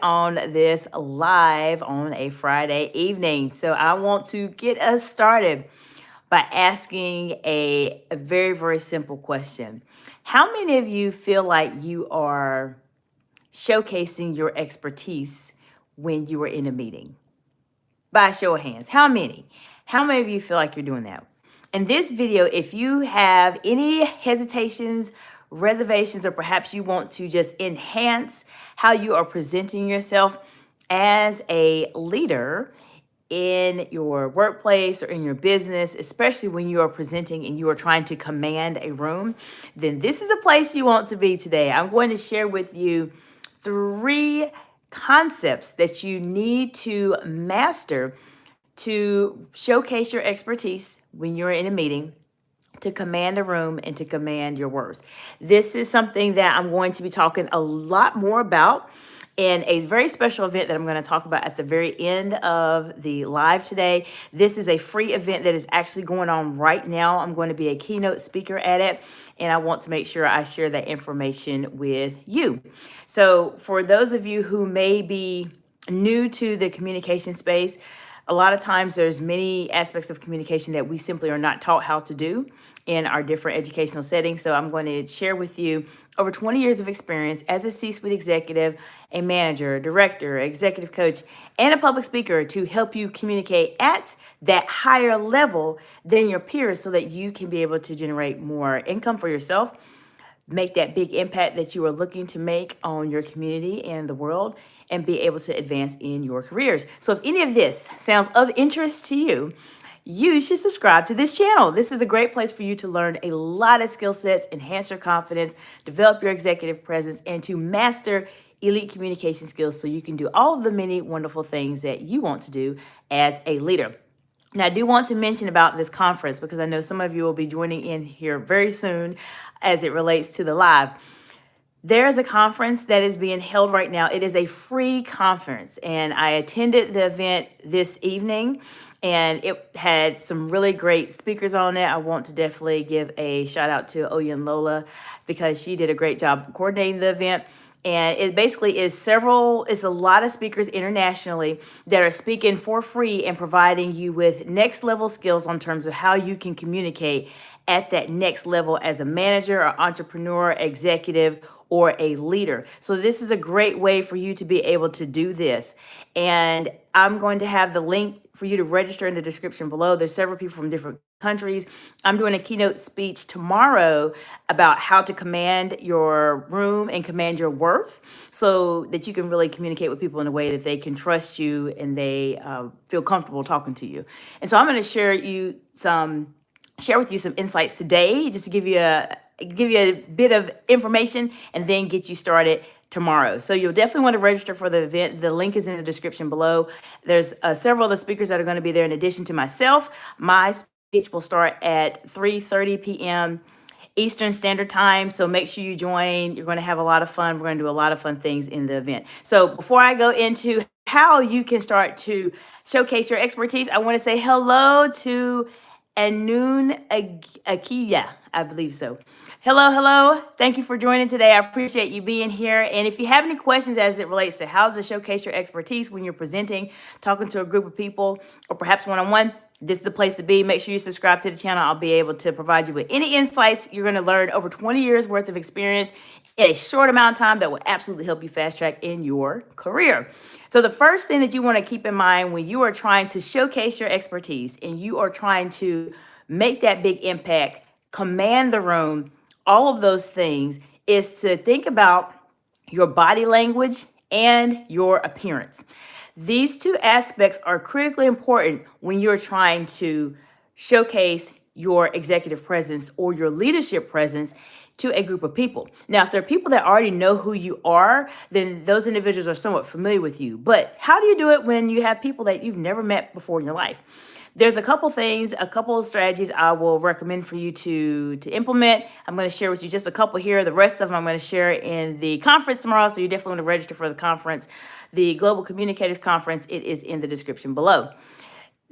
on this live on a Friday evening. So I want to get us started by asking a very, very simple question. How many of you feel like you are showcasing your expertise when you are in a meeting? By a show of hands, how many? How many of you feel like you're doing that? In this video, if you have any hesitations, reservations, or perhaps you want to just enhance how you are presenting yourself as a leader in your workplace or in your business, especially when you are presenting and you are trying to command a room, then this is a place you want to be today. I'm going to share with you 3 concepts that you need to master to showcase your expertise when you're in a meeting, to command a room, and to command your worth. This is something that I'm going to be talking a lot more about in a very special event that I'm going to talk about at the very end of the live today. This is a free event that is actually going on right now. I'm going to be a keynote speaker at it, and I want to make sure I share that information with you. So for those of you who may be new to the communication space, a lot of times there's many aspects of communication that we simply are not taught how to do in our different educational settings. So I'm going to share with you over 20 years of experience as a C-suite executive, a manager, director, executive coach, and a public speaker to help you communicate at that higher level than your peers so that you can be able to generate more income for yourself, make that big impact that you are looking to make on your community and the world, and be able to advance in your careers. So if any of this sounds of interest to you, you should subscribe to this channel. This is a great place for you to learn a lot of skill sets, enhance your confidence, develop your executive presence, and to master elite communication skills so you can do all of the many wonderful things that you want to do as a leader. Now, I do want to mention about this conference because I know some of you will be joining in here very soon as it relates to the live. There is a conference that is being held right now. It is a free conference, and I attended the event this evening, and it had some really great speakers on it. I want to definitely give a shout out to Oyen Lola because she did a great job coordinating the event. And it basically is it's a lot of speakers internationally that are speaking for free and providing you with next level skills on terms of how you can communicate at that next level as a manager or entrepreneur, executive, or a leader. So this is a great way for you to be able to do this. And I'm going to have the link for you to register in the description below. There's several people from different countries. I'm doing a keynote speech tomorrow about how to command your room and command your worth so that you can really communicate with people in a way that they can trust you and they feel comfortable talking to you. And so I'm going to share with you some insights today just to give you a bit of information and then get you started tomorrow. So you'll definitely want to register for the event. The link is in the description below. There's several other speakers that are going to be there in addition to myself. My speech will start at 3:30 p.m. Eastern Standard Time. So make sure you join. You're going to have a lot of fun. We're going to do a lot of fun things in the event. So before I go into how you can start to showcase your expertise, I want to say hello to Anun Akiya, I believe so. Hello. Thank you for joining today. I appreciate you being here. And if you have any questions as it relates to how to showcase your expertise when you're presenting, talking to a group of people, or perhaps one-on-one, this is the place to be. Make sure you subscribe to the channel. I'll be able to provide you with any insights. You're going to learn over 20 years worth of experience in a short amount of time that will absolutely help you fast track in your career. So the first thing that you want to keep in mind when you are trying to showcase your expertise and you are trying to make that big impact, command the room, all of those things, is to think about your body language and your appearance. These 2 aspects are critically important when you're trying to showcase your executive presence or your leadership presence to a group of people. Now, if there are people that already know who you are, then those individuals are somewhat familiar with you. But how do you do it when you have people that you've never met before in your life? There's a couple of strategies I will recommend for you to implement. I'm going to share with you just a couple here. The rest of them I'm going to share in the conference tomorrow, so you definitely want to register for the conference. The Global Communicators Conference, it is in the description below.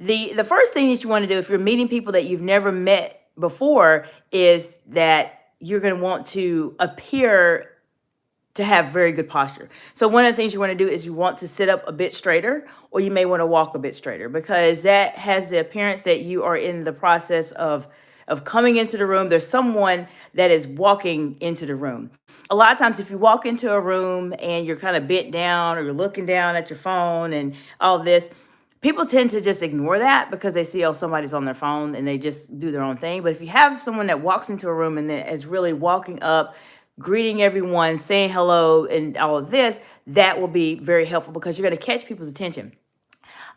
The first thing that you want to do if you're meeting people that you've never met before is that you're going to want to appear to have very good posture. So one of the things you want to do is you want to sit up a bit straighter, or you may want to walk a bit straighter, because that has the appearance that you are in the process of coming into the room. There's someone that is walking into the room. A lot of times if you walk into a room and you're kind of bent down, or you're looking down at your phone and all this, people tend to just ignore that because they see, oh, somebody's on their phone, and they just do their own thing. But if you have someone that walks into a room and then is really walking up, greeting everyone, saying hello, and all of this, that will be very helpful because you're going to catch people's attention.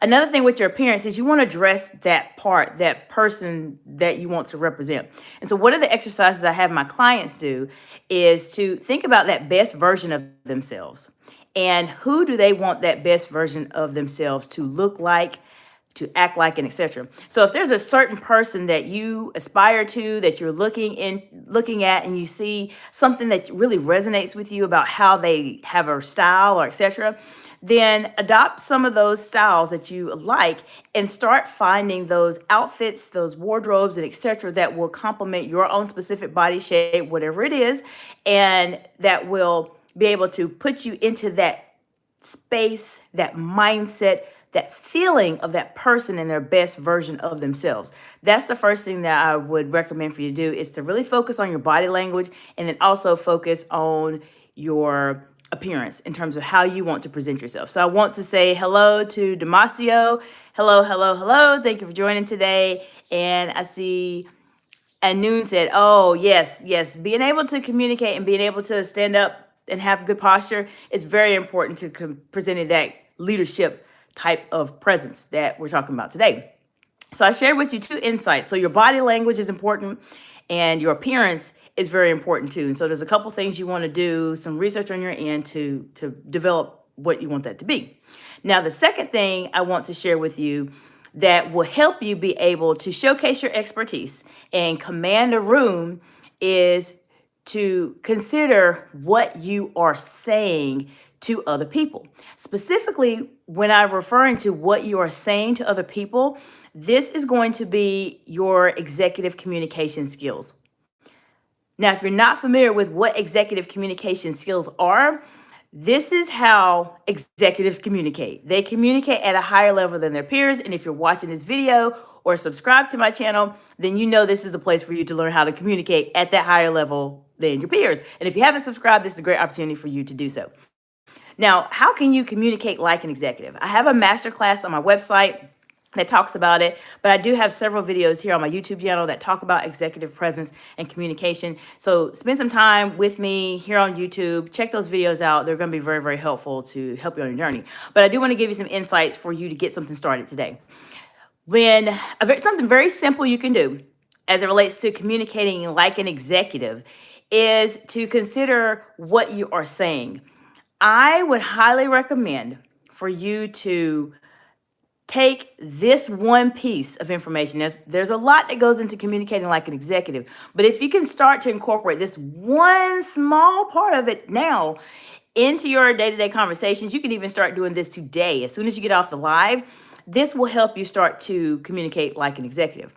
Another thing with your appearance is you want to dress that part, that person that you want to represent. And so one of the exercises I have my clients do is to think about that best version of themselves. And who do they want that best version of themselves to look like, to act like, and etc. So if there's a certain person that you aspire to, that you're looking at, and you see something that really resonates with you about how they have a style or etc., then adopt some of those styles that you like and start finding those outfits, those wardrobes, and etc. that will complement your own specific body shape, whatever it is, and that will be able to put you into that space, that mindset, that feeling of that person and their best version of themselves. That's the first thing that I would recommend for you to do, is to really focus on your body language, and then also focus on your appearance in terms of how you want to present yourself. So I want to say hello to Damasio. Hello, hello, hello. Thank you for joining today. And I see Noon said, oh, yes, yes. Being able to communicate and being able to stand up and have good posture is very important to presenting that leadership type of presence that we're talking about today. So I shared with you 2 insights. So your body language is important, and your appearance is very important too. And so there's a couple things you want to do, some research on your end to develop what you want that to be. Now, the second thing I want to share with you that will help you be able to showcase your expertise and command a room is to consider what you are saying to other people. Specifically, when I'm referring to what you are saying to other people, this is going to be your executive communication skills. Now, if you're not familiar with what executive communication skills are, this is how executives communicate. They communicate at a higher level than their peers. And if you're watching this video or subscribe to my channel, then you know this is the place for you to learn how to communicate at that higher level than your peers. And if you haven't subscribed, this is a great opportunity for you to do so. Now, how can you communicate like an executive? I have a masterclass on my website that talks about it, but I do have several videos here on my YouTube channel that talk about executive presence and communication. So spend some time with me here on YouTube. Check those videos out. They're going to be very, very helpful to help you on your journey. But I do want to give you some insights for you to get something started today. Something very simple you can do as it relates to communicating like an executive is to consider what you are saying. I would highly recommend for you to take this one piece of information. There's a lot that goes into communicating like an executive, but if you can start to incorporate this one small part of it now into your day-to-day conversations, you can even start doing this today. As soon as you get off the live, this will help you start to communicate like an executive.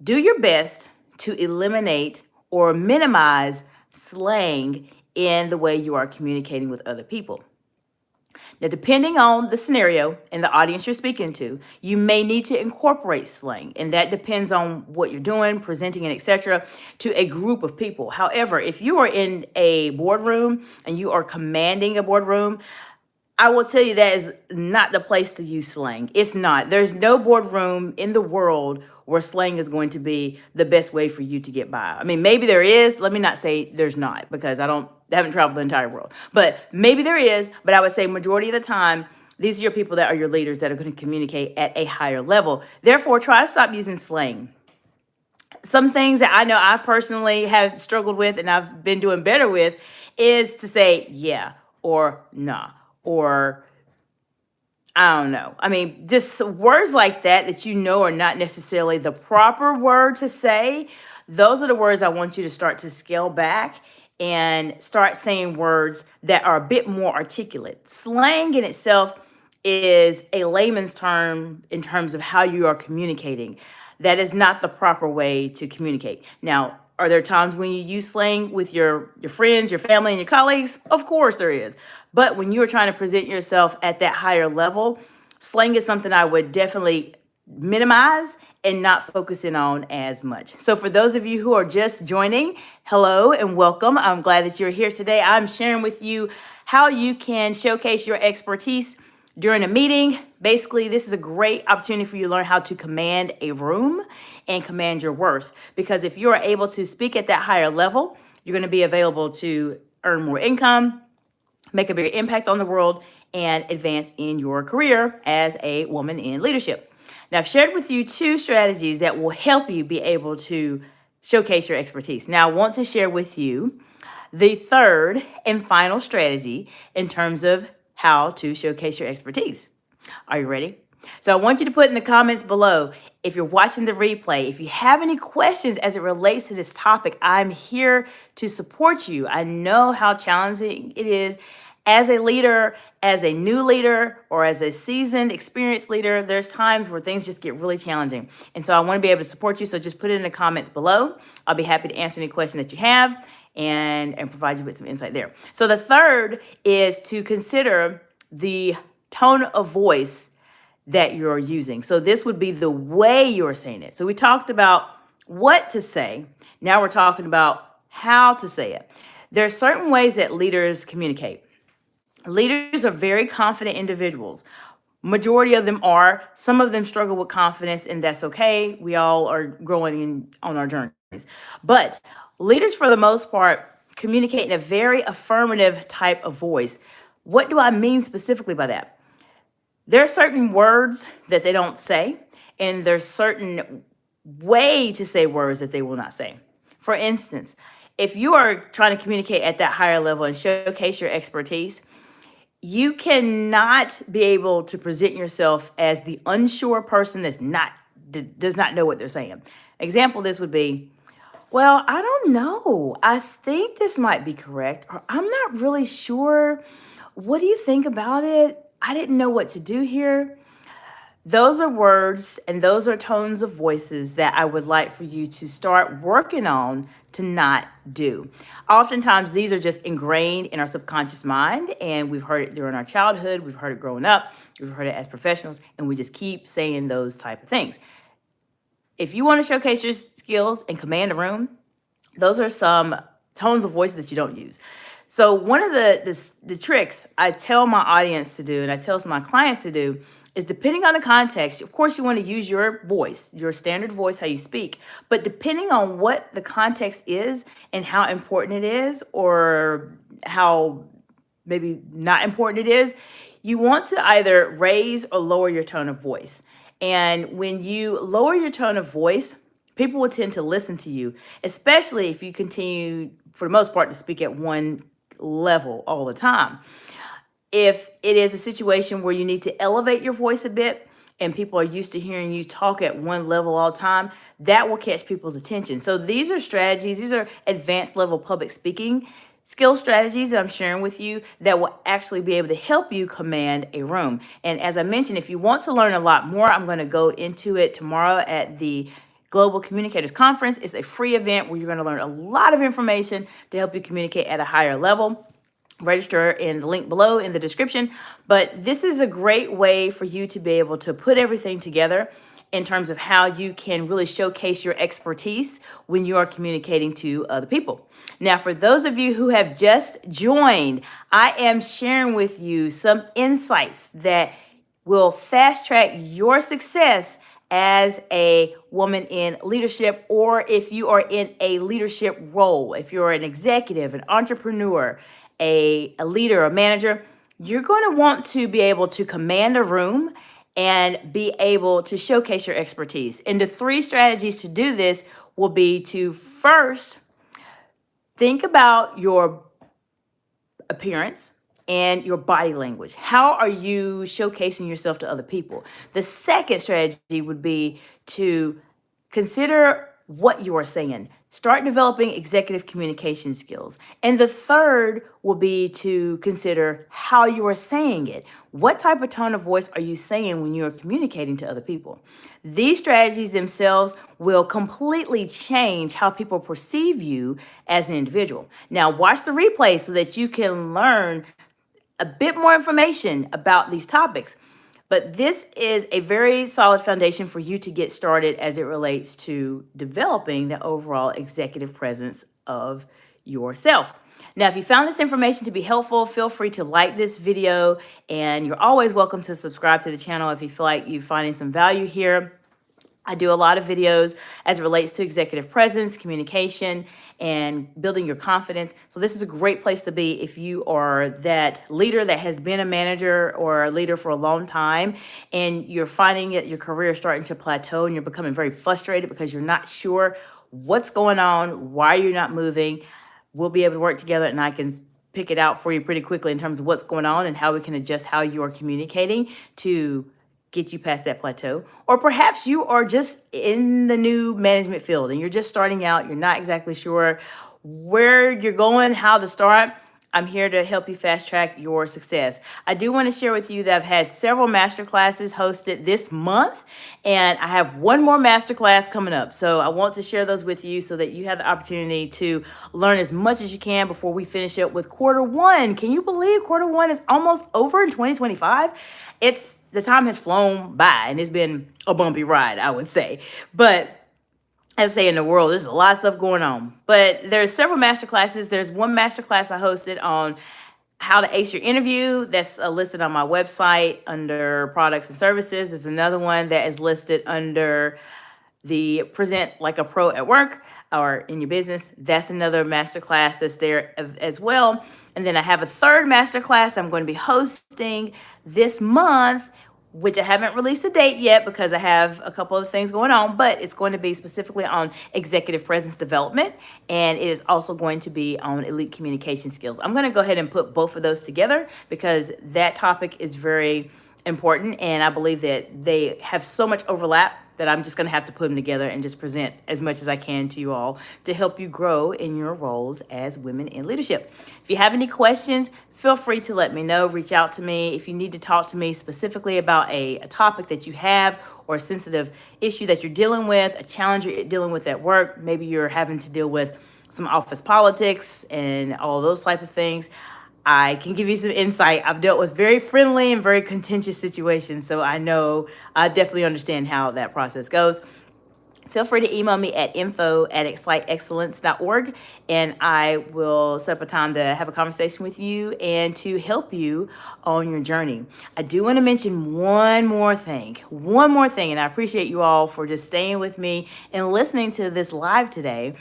Do your best to eliminate or minimize slang in the way you are communicating with other people. Now, depending on the scenario and the audience you're speaking to, you may need to incorporate slang, and that depends on what you're doing, presenting, and etc. to a group of people. However, if you are in a boardroom and you are commanding a boardroom, I will tell you that is not the place to use slang. It's not. There's no boardroom in the world where slang is going to be the best way for you to get by. I mean, maybe there is. Let me not say there's not, because I haven't traveled the entire world. But maybe there is, but I would say majority of the time, these are your people that are your leaders that are going to communicate at a higher level. Therefore, try to stop using slang. Some things that I know I personally have struggled with and I've been doing better with is to say yeah or nah. Or I don't know. I mean, just words like that you know are not necessarily the proper word to say. Those are the words I want you to start to scale back and start saying words that are a bit more articulate. Slang in itself is a layman's term in terms of how you are communicating. That is not the proper way to communicate. Now, Are there times when you use slang with your friends, your family, and your colleagues? Of course there is. But when you're trying to present yourself at that higher level, slang is something I would definitely minimize and not focus in on as much. So for those of you who are just joining, hello and welcome. I'm glad that you're here today. I'm sharing with you how you can showcase your expertise during a meeting. Basically, this is a great opportunity for you to learn how to command a room and command your worth. Because if you are able to speak at that higher level, you're going to be available to earn more income, make a bigger impact on the world, and advance in your career as a woman in leadership. Now, I've shared with you 2 strategies that will help you be able to showcase your expertise. Now, I want to share with you the third and final strategy in terms of how to showcase your expertise. Are you ready? So I want you to put in the comments below, if you're watching the replay, if you have any questions as it relates to this topic, I'm here to support you. I know how challenging it is as a leader, as a new leader, or as a seasoned, experienced leader. There's times where things just get really challenging. And so I want to be able to support you. So just put it in the comments below. I'll be happy to answer any question that you have and provide you with some insight there. So the third is to consider the tone of voice that you're using. So this would be the way you're saying it. So we talked about what to say. Now we're talking about how to say it. There are certain ways that leaders communicate. Leaders are very confident individuals. Majority of them are. Some of them struggle with confidence, and that's okay. We all are growing on our journeys. But leaders, for the most part, communicate in a very affirmative type of voice. What do I mean specifically by that? There are certain words that they don't say, and there's certain way to say words that they will not say. For instance, if you are trying to communicate at that higher level and showcase your expertise, you cannot be able to present yourself as the unsure person does not know what they're saying. Example, this would be, well, I don't know. I think this might be correct, or I'm not really sure. What do you think about it? I didn't know what to do here. Those are words and those are tones of voices that I would like for you to start working on to not do. Oftentimes, these are just ingrained in our subconscious mind, and we've heard it during our childhood, we've heard it growing up, we've heard it as professionals, and we just keep saying those type of things. If you want to showcase your skills and command a room, those are some tones of voice that you don't use. So one of the tricks I tell my audience to do, and I tell some of my clients to do, is depending on the context, of course, you want to use your voice, your standard voice, how you speak. But depending on what the context is and how important it is, or how maybe not important it is, you want to either raise or lower your tone of voice. And when you lower your tone of voice, people will tend to listen to you, especially if you continue, for the most part, to speak at one level all the time. If it is a situation where you need to elevate your voice a bit and people are used to hearing you talk at one level all the time, that will catch people's attention. So these are strategies, these are advanced level public speaking skill strategies that I'm sharing with you that will actually be able to help you command a room. And as I mentioned, if you want to learn a lot more, I'm going to go into it tomorrow at the Global Communicators Conference. It's a free event where you're going to learn a lot of information to help you communicate at a higher level. Register in the link below in the description. But this is a great way for you to be able to put everything together in terms of how you can really showcase your expertise when you are communicating to other people. Now, for those of you who have just joined, I am sharing with you some insights that will fast track your success as a woman in leadership, or if you are in a leadership role, if you're an executive, an entrepreneur, a leader, a manager, you're going to want to be able to command a room and be able to showcase your expertise. And the 3 strategies to do this will be to first think about your appearance and your body language. How are you showcasing yourself to other people? The second strategy would be to consider what you are saying. Start developing executive communication skills. And the third will be to consider how you are saying it. What type of tone of voice are you saying when you are communicating to other people? These strategies themselves will completely change how people perceive you as an individual. Now, watch the replay so that you can learn a bit more information about these topics. But this is a very solid foundation for you to get started as it relates to developing the overall executive presence of yourself. Now, if you found this information to be helpful, feel free to like this video, and you're always welcome to subscribe to the channel if you feel like you're finding some value here. I do a lot of videos as it relates to executive presence, communication, and building your confidence. So this is a great place to be if you are that leader that has been a manager or a leader for a long time, and you're finding that your career is starting to plateau and you're becoming very frustrated because you're not sure what's going on, why you're not moving. We'll be able to work together, and I can pick it out for you pretty quickly in terms of what's going on and how we can adjust how you are communicating to get you past that plateau. Or perhaps you are just in the new management field and you're just starting out, you're not exactly sure where you're going, how to start. I'm here to help you fast track your success. I do want to share with you that I've had several master classes hosted this month, and I have one more master class coming up. So I want to share those with you so that you have the opportunity to learn as much as you can before we finish up with quarter one. Can you believe quarter one is almost over in 2025? The time has flown by, and it's been a bumpy ride, I would say. But as I say, in the world, there's a lot of stuff going on. But there's several master classes. There's one master class I hosted on how to ace your interview. That's listed on my website under products and services. There's another one that is listed under the present like a pro at work or in your business. That's another masterclass that's there as well. And then I have a third masterclass I'm going to be hosting this month, which I haven't released a date yet because I have a couple of things going on, but it's going to be specifically on executive presence development, and it is also going to be on elite communication skills. I'm going to go ahead and put both of those together because that topic is very important, and I believe that they have so much overlap that I'm just going to have to put them together and just present as much as I can to you all to help you grow in your roles as women in leadership. If you have any questions, feel free to let me know. Reach out to me. If you need to talk to me specifically about a topic that you have or a sensitive issue that you're dealing with, a challenge you're dealing with at work, maybe you're having to deal with some office politics and all those type of things, I can give you some insight. I've dealt with very friendly and very contentious situations, so I know I definitely understand how that process goes. Feel free to email me at info@exciteexcellence.org, and I will set up a time to have a conversation with you and to help you on your journey. I do want to mention one more thing, and I appreciate you all for just staying with me and listening to this live today.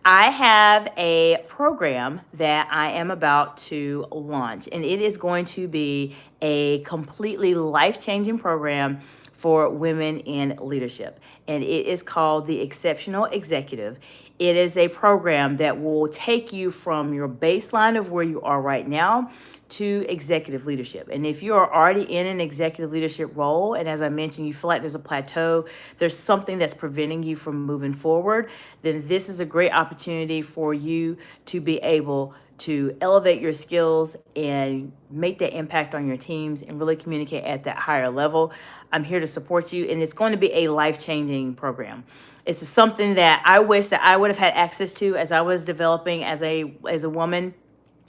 I have a program that I am about to launch, and it is going to be a completely life-changing program for women in leadership. And it is called the Exceptional Executive. It is a program that will take you from your baseline of where you are right now to executive leadership. And if you are already in an executive leadership role, and as I mentioned, you feel like there's a plateau, there's something that's preventing you from moving forward, then this is a great opportunity for you to be able to elevate your skills and make that impact on your teams and really communicate at that higher level. I'm here to support you, and it's going to be a life-changing program. It's something that I wish that I would have had access to as I was developing as a woman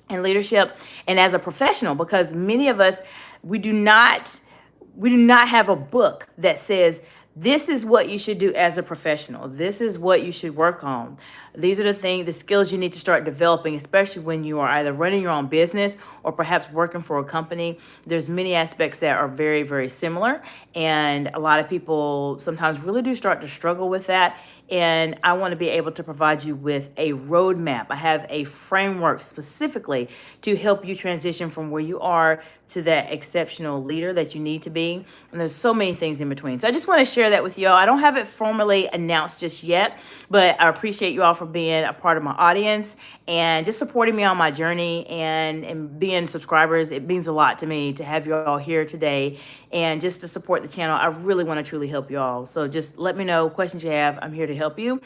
in leadership and as a professional, because many of us, we do not have a book that says this is what you should do as a professional. This is what you should work on. These are the skills you need to start developing, especially when you are either running your own business or perhaps working for a company. There's many aspects that are very, very similar, and a lot of people sometimes really do start to struggle with that. And I want to be able to provide you with a roadmap. I have a framework specifically to help you transition from where you are to that exceptional leader that you need to be. And there's so many things in between. So I just want to share that with you all. I don't have it formally announced just yet, but I appreciate you all for being a part of my audience and just supporting me on my journey and being subscribers. It means a lot to me to have you all here today and just to support the channel. I really want to truly help you all. So just let me know questions you have. I'm here to help you.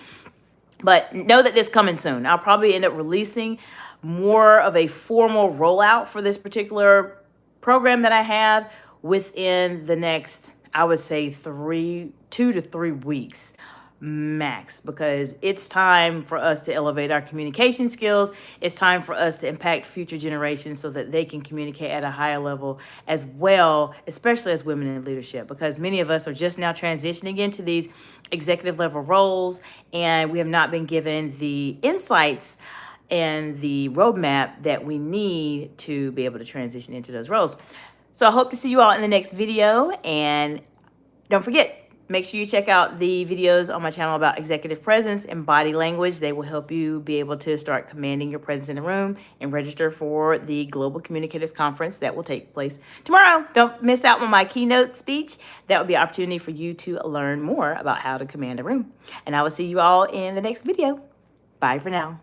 But know that this coming soon. I'll probably end up releasing more of a formal rollout for this particular program that I have within the next, I would say, 2 to 3 weeks max, because it's time for us to elevate our communication skills. It's time for us to impact future generations so that they can communicate at a higher level as well, especially as women in leadership, because many of us are just now transitioning into these executive level roles, and we have not been given the insights and the roadmap that we need to be able to transition into those roles. So I hope to see you all in the next video, and don't forget, make sure you check out the videos on my channel about executive presence and body language. They will help you be able to start commanding your presence in the room and register for the Global Communicators Conference that will take place tomorrow. Don't miss out on my keynote speech. That will be an opportunity for you to learn more about how to command a room. And I will see you all in the next video. Bye for now.